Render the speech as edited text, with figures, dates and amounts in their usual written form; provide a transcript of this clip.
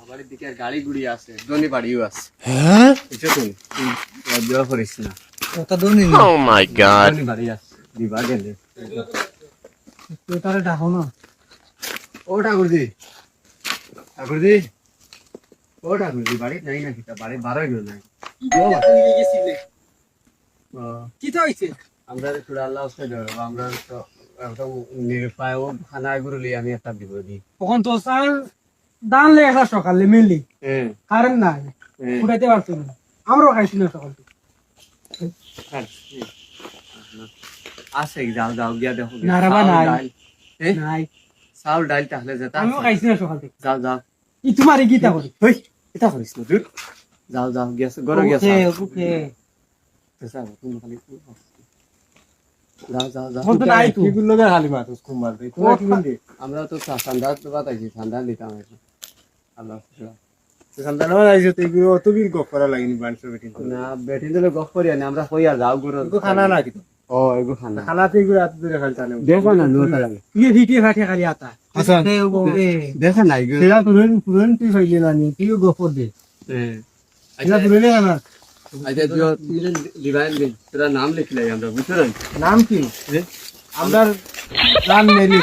বাড়ির দিকে গাড়ি গুড়ি আছে দনি বাড়িও আছে হ্যাঁ এটা তো দেওয়া করিস না ওটা দনি Oh my god. দনি বাড়ি আছে দিবা গেলে তুই তারে ডাকো না ও ঠাকুরজি বাড়ি নাই নাকি তা বাড়ি বারোই নাই কি তো হইছে আমরা একটু আল্লাহ আমরা তো একদম নিরুপায় ও খানা গুরুলি আমি একটা দিব দি তখন তো স্যার দান লে একটা সকালে মেলি হ্যাঁ কারেন্ট নাই উঠাইতে পারছো না আমরাও খাইছি না সকাল আছে যাও গিয়া দেখো না রে বা নাই। হ্যাঁ নাই চাউল ডাল তাহলে যেটা আমিও খাইছি না সকাল থেকে যাও ই তোমারই গীতা করি হই এটা করিস না তুই যাও গিয়াছে গরো গিয়াছে ওকে যাও বলতো নাই তো এগুলো লোকের হালি মাছ কুমার দেই তোরা কি বললি আমরা তো ঠান্ডা তো বাতাইছি ঠান্ডা দিতাম আল্লাহ সন্তান আইছে তো এগুলো অত বিল গপ করা লাগেনি বানসর বেটিন না বেটি দিলে গপ করি না আমরা কইয়া যাও গুরু এগুলো খানা না কিন্তু ও এগো খানা খানাতে এগুলো এত দূরে খালি টানে দেখো না নোটা ये ভিডিও ফাটিয়ে খালি আতা আচ্ছা দেখো না এগো সেটা পুরন তুই ফাইলি না নি তুই গপর দে এটা পুরনে না আচ্ছা जो डिवाइन दिन तेरा नाम लिख ले আমরা বুঝছেন নাম কি আমরা জান মেলি